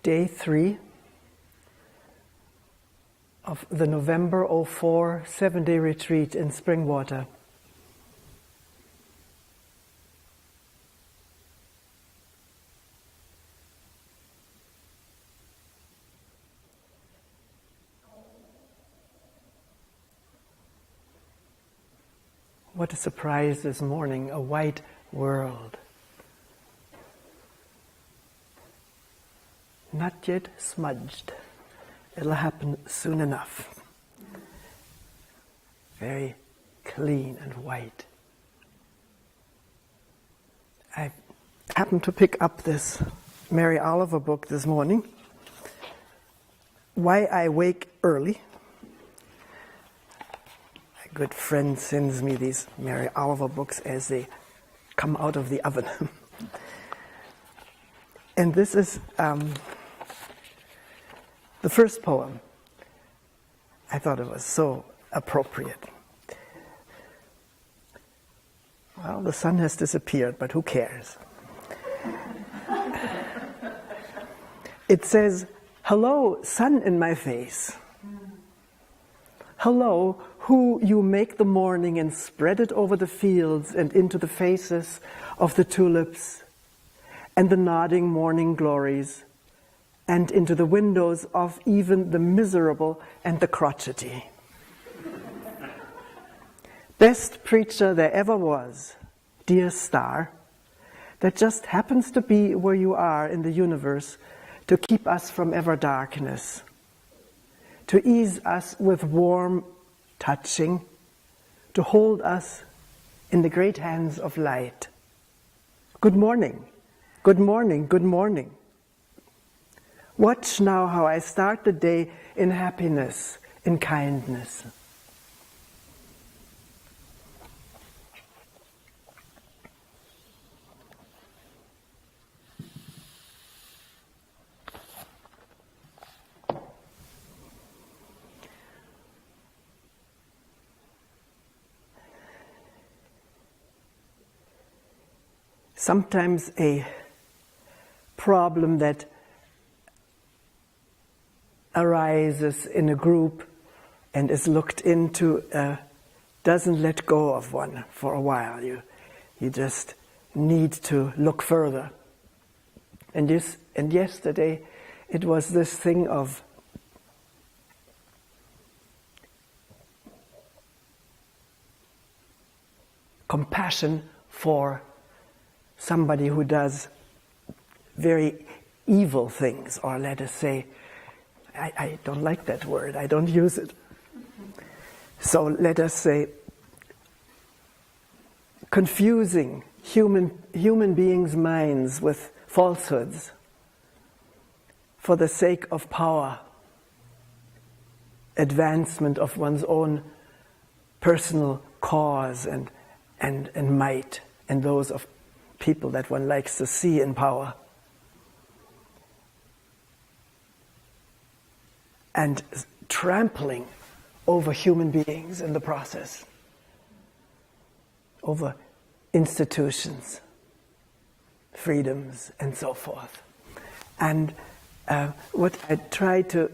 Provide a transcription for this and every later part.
day 3 of the November 04 7-day retreat in Springwater. What a surprise this morning, a white world. Not yet smudged. It'll happen soon enough. Very clean and white. I happened to pick up this Mary Oliver book this morning, Why I Wake Early. A good friend sends me these Mary Oliver books as they come out of the oven. And this is the first poem. I thought it was so appropriate. Well, the sun has disappeared, but who cares? It says, "Hello, sun in my face. Hello, who you make the morning and spread it over the fields and into the faces of the tulips and the nodding morning glories, and into the windows of even the miserable and the crotchety. Best preacher there ever was, dear star, that just happens to be where you are in the universe to keep us from ever darkness, to ease us with warm touching, to hold us in the great hands of light. Good morning, good morning, good morning. Watch now how I start the day in happiness, in kindness." Sometimes a problem that arises in a group and is looked into doesn't let go of one for a while. You just need to look further. And yesterday it was this thing of compassion for somebody who does very evil things, or let us say, I don't like that word, I don't use it. So let us say, confusing human beings' minds with falsehoods for the sake of power, advancement of one's own personal cause and might, and those of people that one likes to see in power. And trampling over human beings in the process, over institutions, freedoms, and so forth. And what I tried to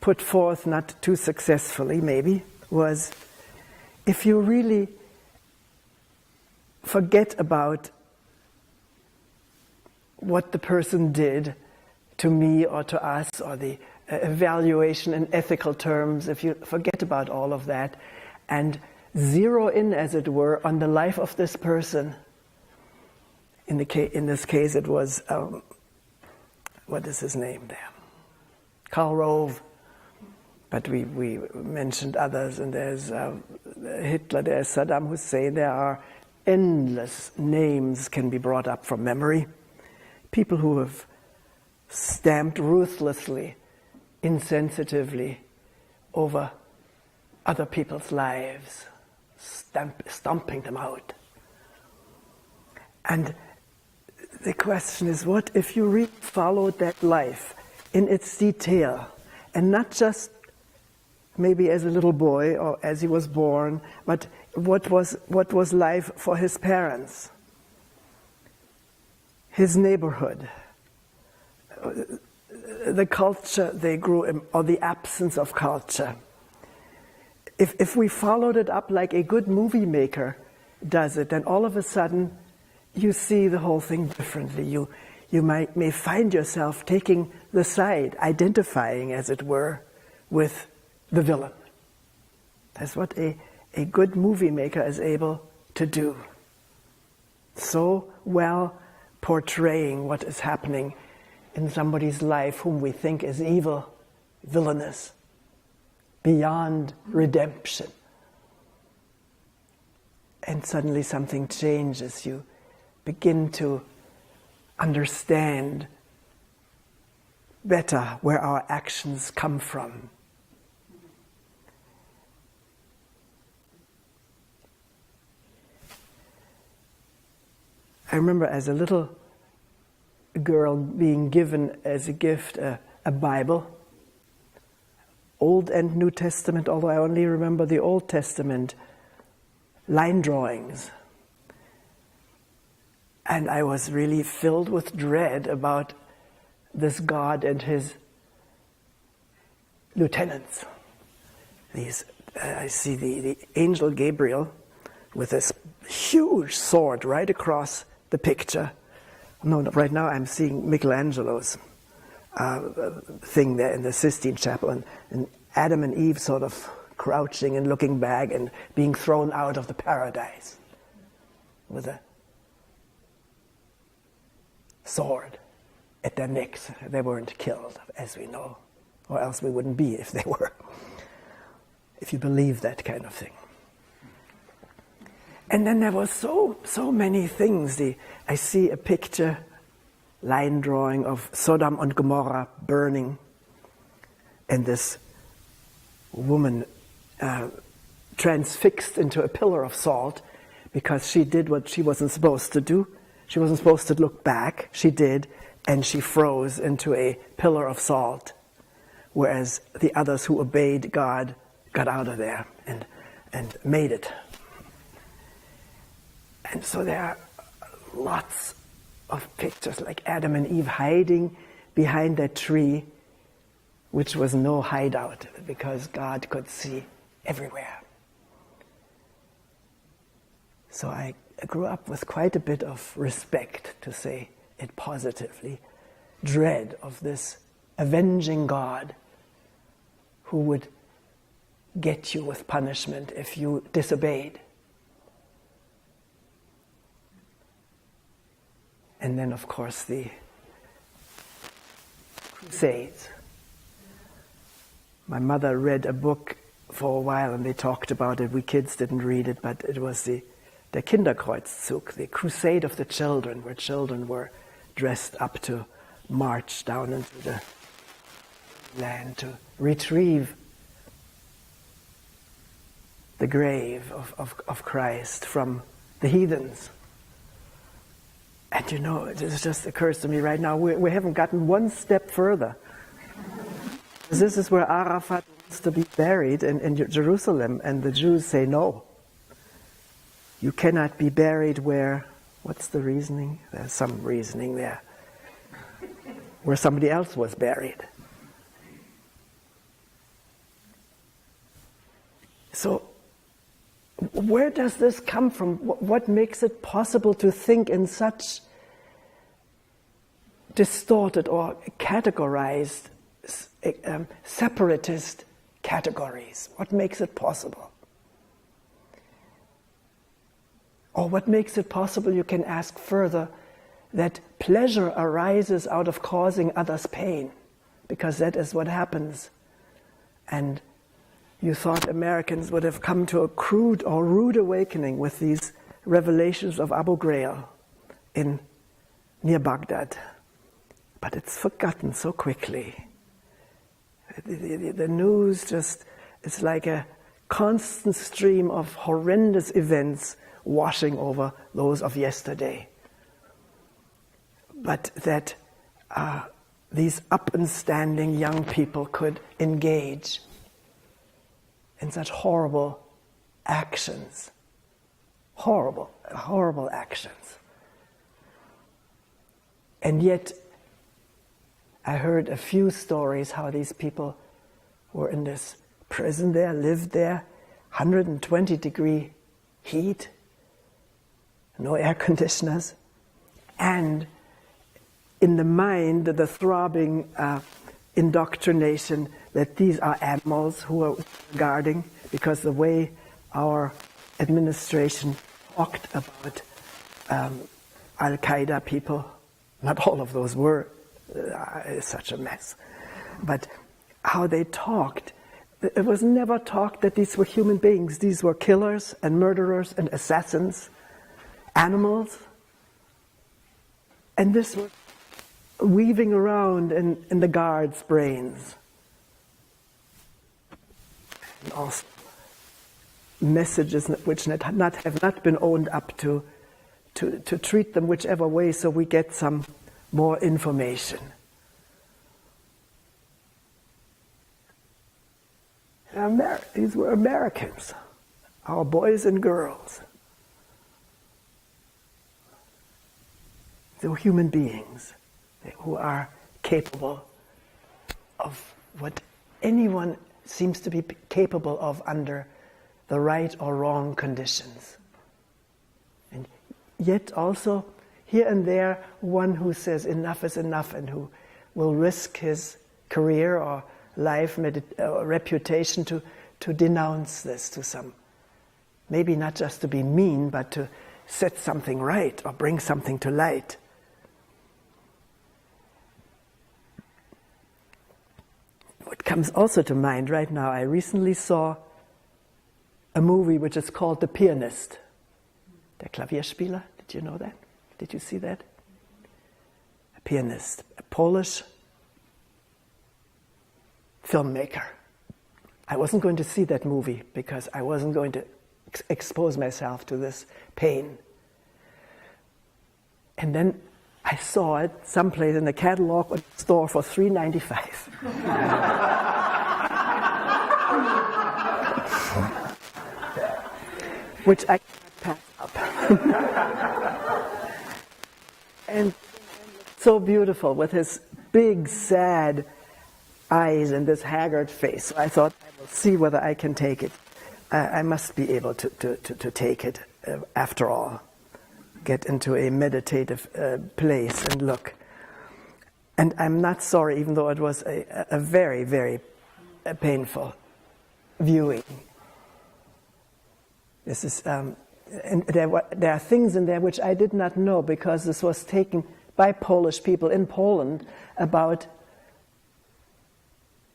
put forth, not too successfully maybe, was if you really forget about what the person did to me or to us, or the evaluation in ethical terms, if you forget about all of that and zero in, as it were, on the life of this person. In this case it was, what is his name there? Karl Rove. But we mentioned others, and there's Hitler, there's Saddam Hussein, there are endless names can be brought up from memory. People who have stamped ruthlessly, insensitively over other people's lives, stomping them out. And the question is, what if you really followed that life in its detail, and not just maybe as a little boy or as he was born, but what was life for his parents, his neighborhood, the culture they grew in, or the absence of culture. If we followed it up like a good movie maker does it, then all of a sudden you see the whole thing differently. You may find yourself taking the side, identifying, as it were, with the villain. That's what a good movie maker is able to do. So well portraying what is happening in somebody's life whom we think is evil, villainous, beyond redemption. And suddenly something changes. You begin to understand better where our actions come from. I remember as a little girl being given as a gift a Bible, Old and New Testament, although I only remember the Old Testament line drawings. And I was really filled with dread about this God and his lieutenants. I see the angel Gabriel with this huge sword right across the picture. No, right now I'm seeing Michelangelo's thing there in the Sistine Chapel, and Adam and Eve sort of crouching and looking back and being thrown out of the paradise with a sword at their necks. They weren't killed, as we know, or else we wouldn't be if they were, if you believe that kind of thing. And then there were so many things. I see a picture, line drawing of Sodom and Gomorrah burning, and this woman transfixed into a pillar of salt because she did what she wasn't supposed to do. She wasn't supposed to look back. She did, and she froze into a pillar of salt, whereas the others who obeyed God got out of there and made it. And so there are lots of pictures like Adam and Eve hiding behind that tree, which was no hideout because God could see everywhere. So I grew up with quite a bit of respect, to say it positively, dread of this avenging God who would get you with punishment if you disobeyed. And then, of course, the Crusades. My mother read a book for a while, and they talked about it. We kids didn't read it, but it was the Kinderkreuzzug, the Crusade of the Children, where children were dressed up to march down into the land to retrieve the grave of Christ from the heathens. And you know, it just occurs to me right now, we haven't gotten one step further. This is where Arafat wants to be buried in Jerusalem, and the Jews say no. You cannot be buried where, what's the reasoning? There's some reasoning there. Where somebody else was buried. So, where does this come from? What makes it possible to think in such distorted or categorized, separatist categories? What makes it possible? Or what makes it possible, you can ask further, that pleasure arises out of causing others pain? Because that is what happens. And you thought Americans would have come to a crude or rude awakening with these revelations of Abu Ghraib near Baghdad. But it's forgotten so quickly. The news just, it's like a constant stream of horrendous events washing over those of yesterday. But that these up and standing young people could engage in such horrible actions. Horrible actions. And yet, I heard a few stories how these people were in this prison there, lived there, 120-degree heat, no air conditioners, and in the mind, the throbbing indoctrination that these are animals who are guarding, because the way our administration talked about Al-Qaeda people, not all of those were such a mess, but how they talked, it was never talked that these were human beings. These were killers and murderers and assassins, animals, and this was weaving around in the guards' brains. And also messages which have not been owned up to treat them whichever way, so we get some more information. These were Americans, our boys and girls. They were human beings who are capable of what anyone seems to be capable of under the right or wrong conditions. And yet also, here and there, one who says enough is enough and who will risk his career or life, reputation to denounce this to some. Maybe not just to be mean, but to set something right or bring something to light. What comes also to mind right now, I recently saw a movie which is called The Pianist. Der Klavierspieler, did you know that? Did you see that? A pianist, a Polish filmmaker. I wasn't going to see that movie because I wasn't going to expose myself to this pain. And then I saw it someplace in the catalog or the store for $3.95. Which I can't pass up. And so beautiful with his big, sad eyes and this haggard face. So I thought, I will see whether I can take it. I must be able to take it after all. Get into a meditative place and look. And I'm not sorry, even though it was a very, very painful viewing. This is, and there are things in there which I did not know, because this was taken by Polish people in Poland about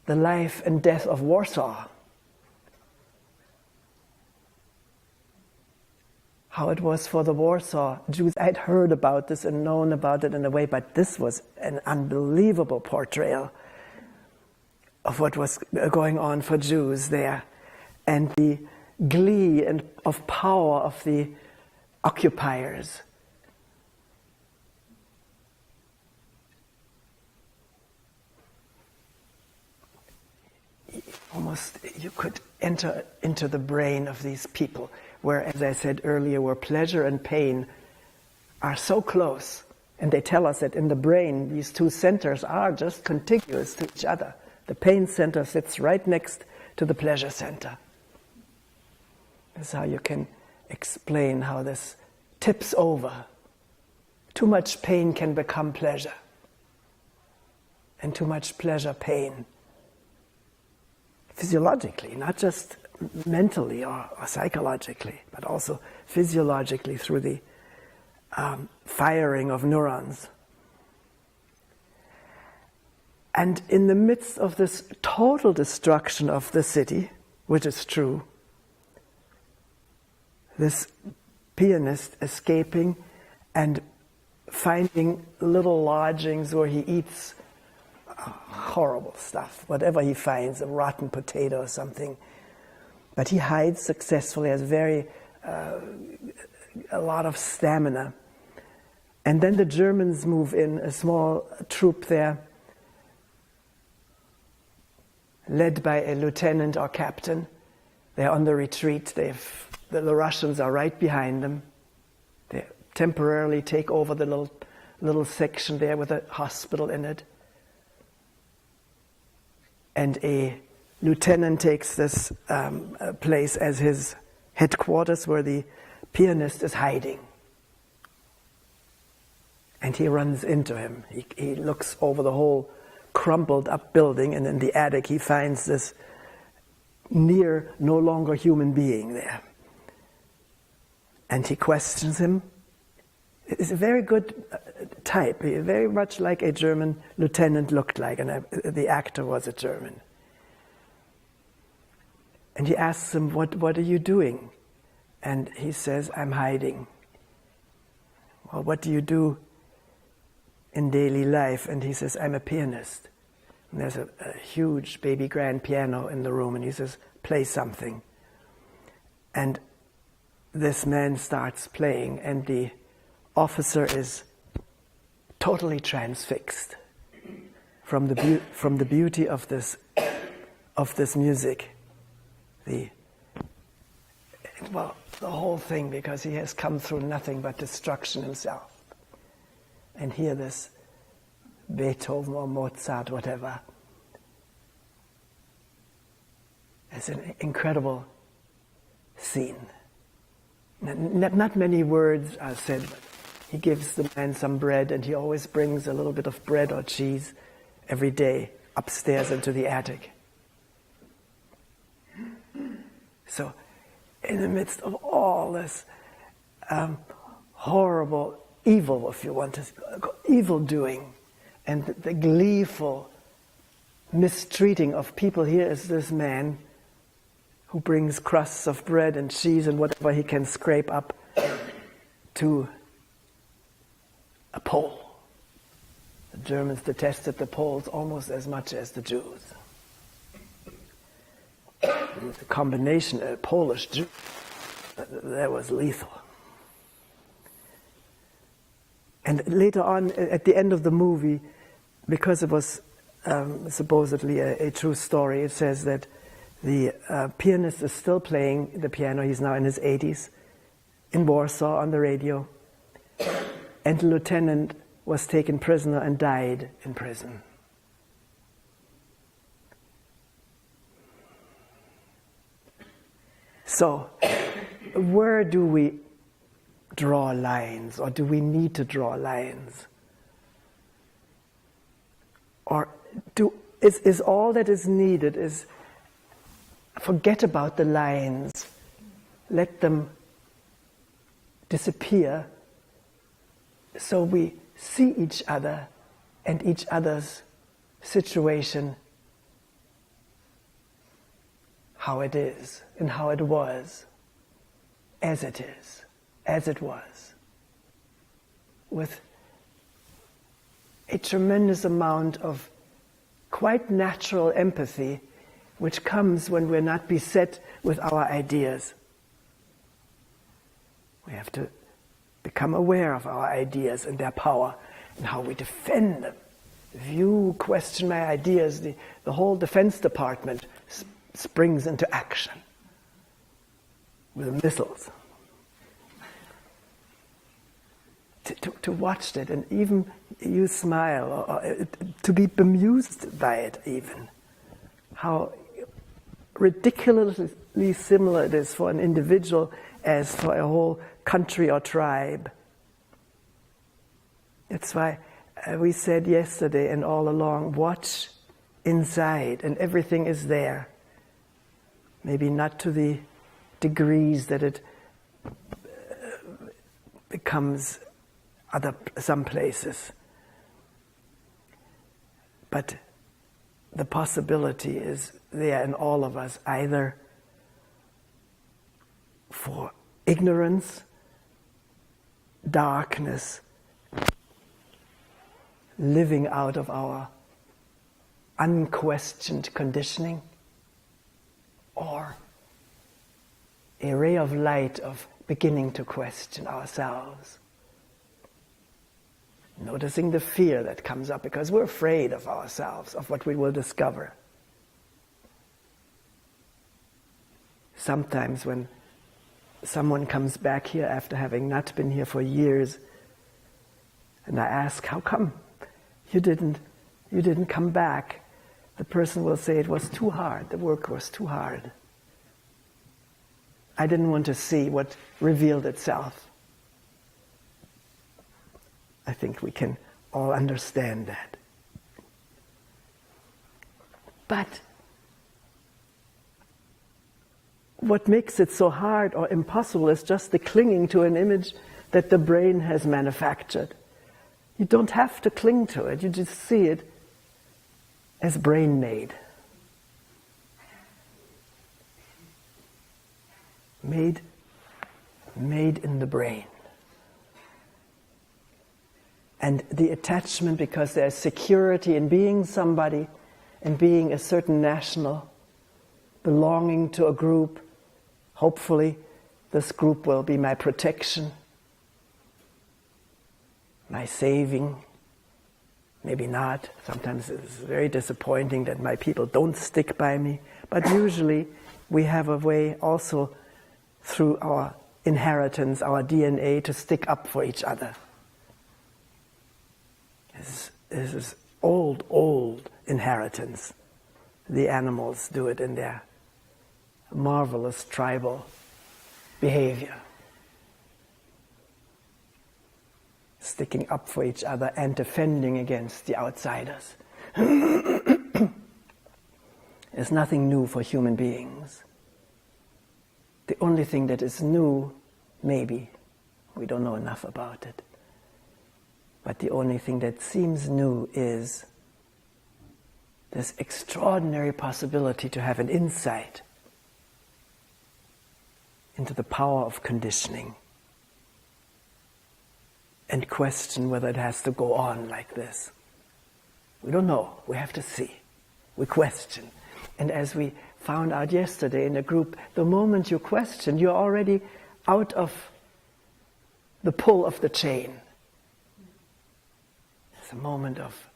the life and death of Warsaw. How it was for the Warsaw Jews. I'd heard about this and known about it in a way, but this was an unbelievable portrayal of what was going on for Jews there, and the glee and of power of the occupiers. Almost you could enter into the brain of these people, where, as I said earlier, where pleasure and pain are so close. And they tell us that in the brain, these two centers are just contiguous to each other. The pain center sits right next to the pleasure center. That's how you can explain how this tips over. Too much pain can become pleasure, and too much pleasure, pain. Physiologically, not just mentally or psychologically, but also physiologically through the firing of neurons. And in the midst of this total destruction of the city, which is true, this pianist escaping and finding little lodgings where he eats horrible stuff, whatever he finds, a rotten potato or something. But he hides successfully, has a lot of stamina. And then the Germans move in, a small troop there, led by a lieutenant or captain. They're on the retreat. The Russians are right behind them. They temporarily take over the little section there with a hospital in it. and a lieutenant takes this place as his headquarters where the pianist is hiding. And he runs into him. He looks over the whole crumpled up building, and in the attic he finds this near no longer human being there. And he questions him. It's a very good type, very much like a German lieutenant looked like, and the actor was a German. And he asks him, what are you doing? And he says, I'm hiding. Well, what do you do in daily life? And he says, I'm a pianist. And there's a huge baby grand piano in the room, and he says, play something. And this man starts playing, and the officer is totally transfixed from the beauty of this music. The whole thing, because he has come through nothing but destruction himself. And here this Beethoven or Mozart, whatever, it's an incredible scene. Not many words are said, but he gives the man some bread, and he always brings a little bit of bread or cheese every day upstairs into the attic. So, in the midst of all this horrible evil, if you want to, evil doing, and the gleeful mistreating of people, here is this man who brings crusts of bread and cheese and whatever he can scrape up to a Pole. The Germans detested the Poles almost as much as the Jews. The combination, a Polish Jew, that was lethal. And later on, at the end of the movie, because it was supposedly a true story, it says that the pianist is still playing the piano. He's now in his 80s, in Warsaw on the radio. And the lieutenant was taken prisoner and died in prison. So, where do we draw lines, or do we need to draw lines? Or is all that is needed is forget about the lines, let them disappear, so we see each other and each other's situation how it is and how it was, as it is, as it was, with a tremendous amount of quite natural empathy which comes when we're not beset with our ideas. We have to become aware of our ideas and their power and how we defend them. If you question my ideas, the whole Defense Department springs into action with missiles. To watch that, and even you smile, or to be bemused by it even. How ridiculously similar it is for an individual as for a whole country or tribe. That's why we said yesterday and all along, watch inside, and everything is there. Maybe not to the degrees that it becomes some places. But the possibility is there in all of us, either for ignorance, darkness, living out of our unquestioned conditioning, or a ray of light of beginning to question ourselves. Noticing the fear that comes up because we're afraid of ourselves, of what we will discover. Sometimes when someone comes back here after having not been here for years, and I ask, how come you didn't come back? the person will say it was too hard, the work was too hard. I didn't want to see what revealed itself. I think we can all understand that. But what makes it so hard or impossible is just the clinging to an image that the brain has manufactured. You don't have to cling to it, you just see it as brain-made. Made in the brain. And the attachment, because there's security in being somebody, and being a certain national, belonging to a group. Hopefully, this group will be my protection, my saving. Maybe not. Sometimes it's very disappointing that my people don't stick by me. But usually, we have a way also through our inheritance, our DNA, to stick up for each other. This is old inheritance. The animals do it in their marvelous tribal behavior. Sticking up for each other and defending against the outsiders. There's nothing new for human beings. The only thing that is new, maybe, we don't know enough about it, but the only thing that seems new is this extraordinary possibility to have an insight into the power of conditioning and question whether it has to go on like this. We don't know. We have to see. We question. And as we found out yesterday in a group, the moment you question, you're already out of the pull of the chain. It's a moment of,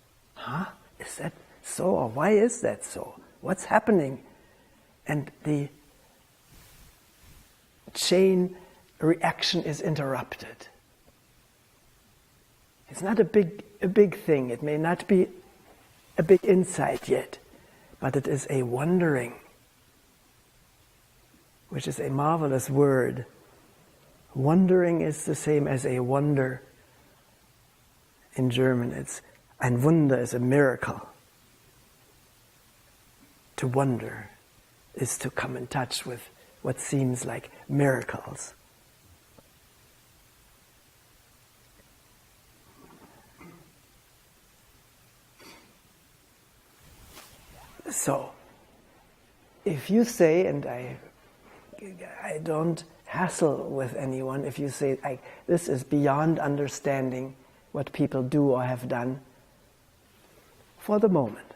is that so? Or why is that so? What's happening? And the chain reaction is interrupted. It's not a big thing. It may not be a big insight yet, but it is a wondering, which is a marvelous word. Wondering is the same as a wonder. In German, it's ein Wunder is a miracle. To wonder is to come in touch with what seems like miracles. So, if you say, and I don't hassle with anyone, if you say, this is beyond understanding what people do or have done, for the moment,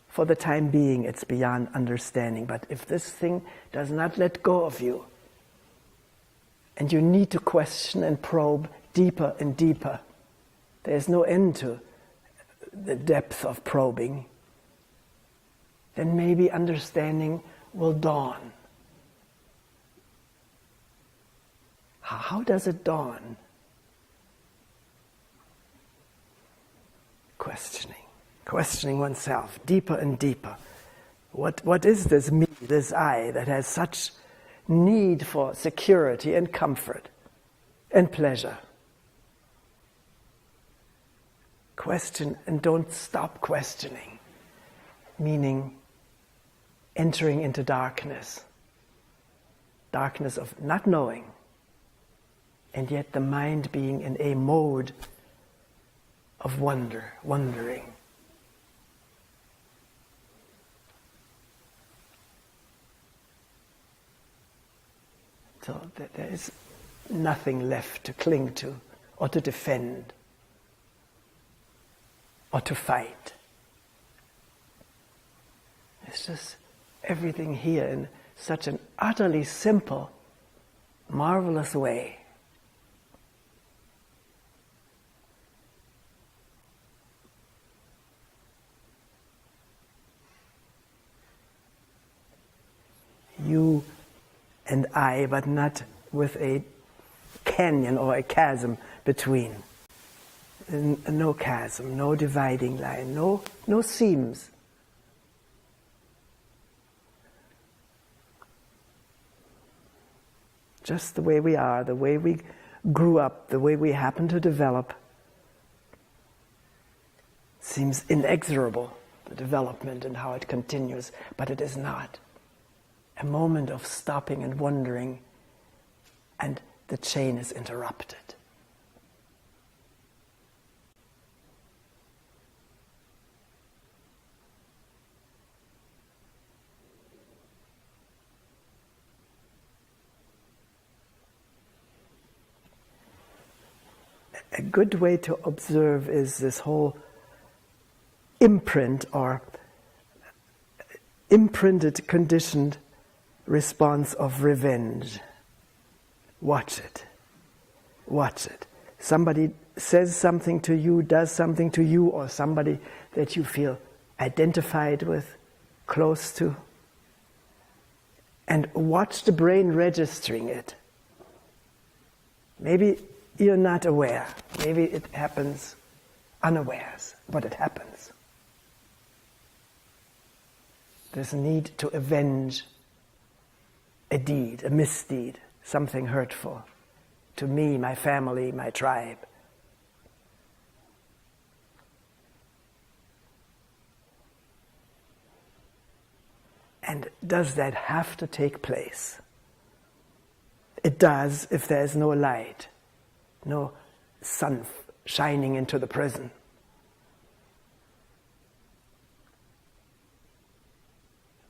for the time being, it's beyond understanding. But if this thing does not let go of you, and you need to question and probe deeper and deeper, there's no end to the depth of probing, then maybe understanding will dawn. How does it dawn? Questioning oneself deeper and deeper. What is this me, this I, that has such need for security and comfort and pleasure? Question and don't stop questioning, meaning entering into darkness of not knowing, and yet the mind being in a mode of wondering. So there is nothing left to cling to, or to defend, or to fight. It's just everything here in such an utterly simple, marvelous way. You and I, but not with a canyon or a chasm between. No chasm, no dividing line, no seams. just the way we are, the way we grew up, the way we happen to develop, seems inexorable, the development and how it continues, but it is not. A moment of stopping and wondering, and the chain is interrupted. A good way to observe is this whole imprint or imprinted, conditioned response of revenge. Watch it. Watch it. Somebody says something to you, does something to you, or somebody that you feel identified with, close to. And watch the brain registering it. Maybe you're not aware. Maybe it happens unawares, but it happens. This need to avenge a deed, a misdeed, something hurtful to me, my family, my tribe. And does that have to take place? It does if there is no light, no sun shining into the prison.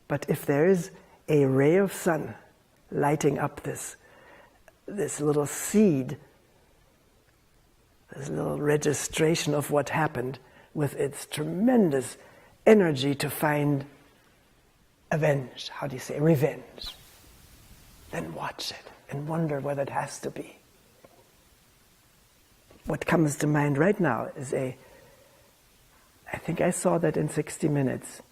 But if there is a ray of sun lighting up this little seed, this little registration of what happened, with its tremendous energy to find revenge, then watch it and wonder what it has to be. What comes to mind right now is I think I saw that in 60 Minutes.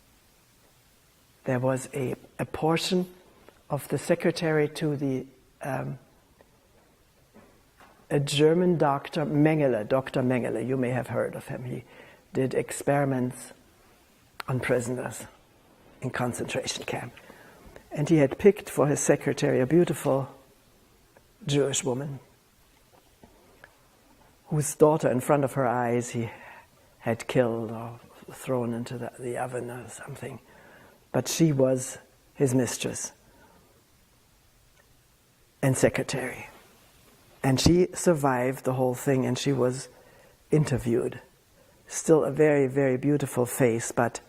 There was a portion of the secretary to a German doctor, Dr. Mengele, you may have heard of him. He did experiments on prisoners in concentration camp. And he had picked for his secretary a beautiful Jewish woman whose daughter in front of her eyes he had killed or thrown into the oven or something. But she was his mistress and secretary. And she survived the whole thing, and she was interviewed. Still a very, very beautiful face, but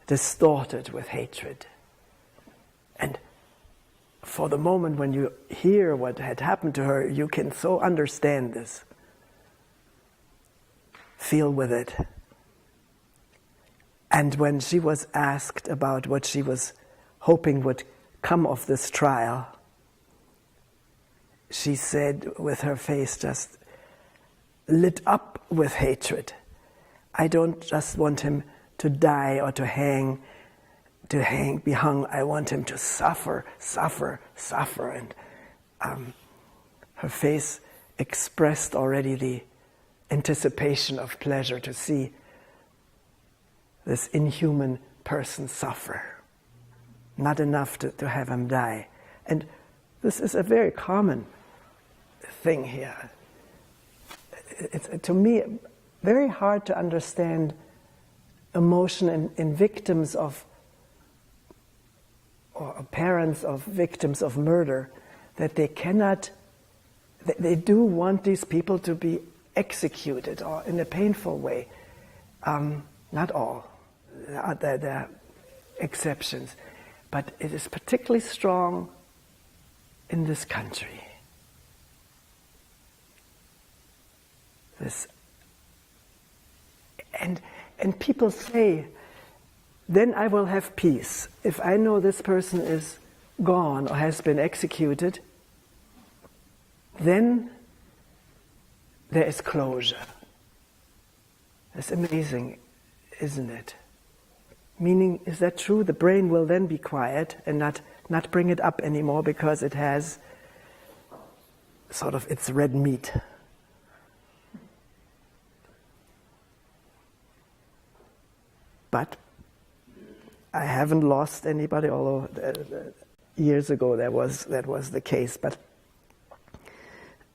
distorted with hatred. And for the moment when you hear what had happened to her, you can so understand this. Feel with it. And when she was asked about what she was hoping would come of this trial, she said with her face just lit up with hatred, I don't just want him to die or to be hung. I want him to suffer. And her face expressed already the anticipation of pleasure to see this inhuman person suffer. Not enough to have him die. And this is a very common thing here. It's, to me, very hard to understand emotion in victims of, or parents of victims of murder, that they cannot, they do want these people to be executed or in a painful way. Not all. There are exceptions. But it is particularly strong in this country. And people say, then I will have peace. If I know this person is gone or has been executed, then there is closure. That's amazing, isn't it? Meaning, is that true? The brain will then be quiet and not bring it up anymore because it has sort of its red meat. But I haven't lost anybody, although years ago that was the case. But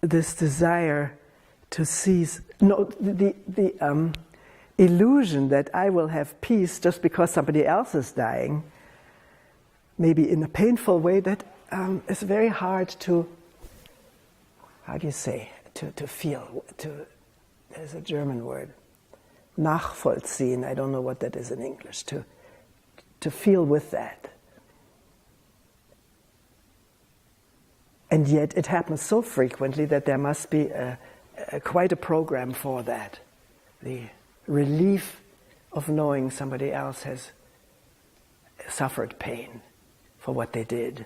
this desire to seize, the illusion that I will have peace just because somebody else is dying, maybe in a painful way, that is very hard to, how do you say, to feel. There's a German word, nachvollziehen. I don't know what that is in English. To feel with that. And yet it happens so frequently that there must be quite a program for that. The relief of knowing somebody else has suffered pain for what they did.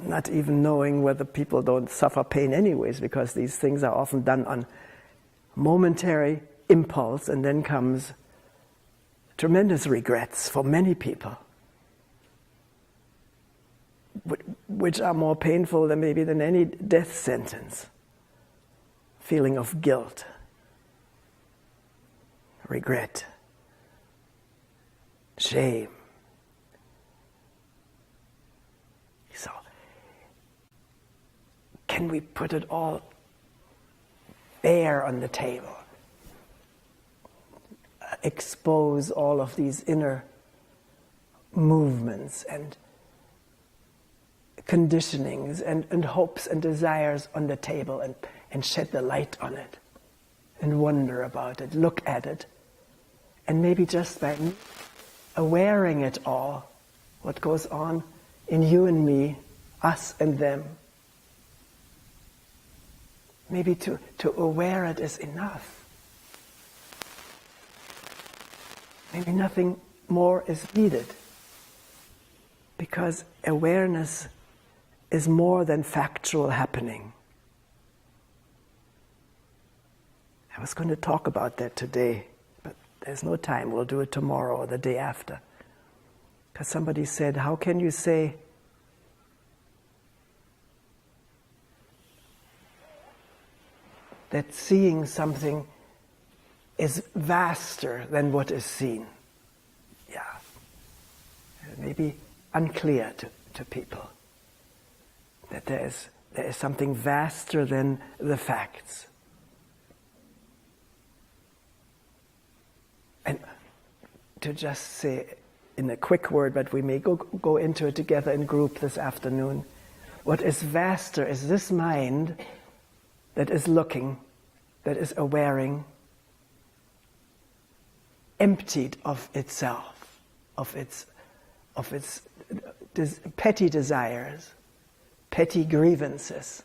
Not even knowing whether people don't suffer pain anyways, because these things are often done on momentary impulse, and then comes tremendous regrets for many people, which are more painful than maybe than any death sentence. Feeling of guilt, regret, shame. So, can we put it all bare on the table? Expose all of these inner movements and conditionings and hopes and desires on the table, and shed the light on it and wonder about it, look at it, and maybe just by awareing it all, what goes on in you and me, us and them, maybe to aware it is enough. Maybe nothing more is needed, because awareness is more than factual happening. I was going to talk about that today, but there's no time. We'll do it tomorrow or the day after. Because somebody said, how can you say that seeing something is vaster than what is seen? Yeah. It may be unclear to people that there is something vaster than the facts. And to just say in a quick word, but we may go into it together in group this afternoon, what is vaster is this mind that is looking, that is awareing, emptied of itself, of its petty desires, petty grievances,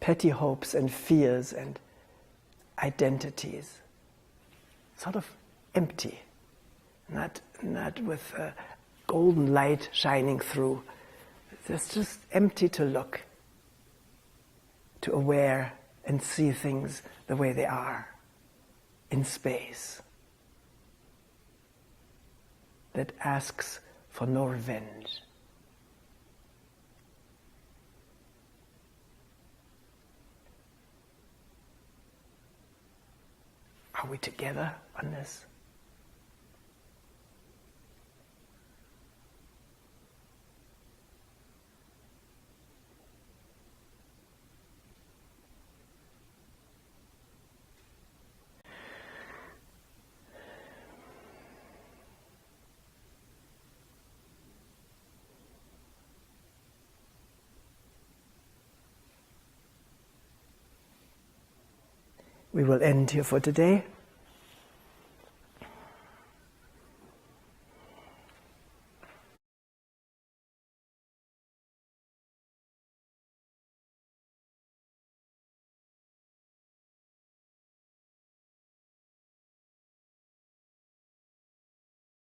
petty hopes and fears and identities, sort of empty, not with a golden light shining through. It's just empty to look, to aware and see things the way they are in space, that asks for no revenge. Are we together on this? We will end here for today.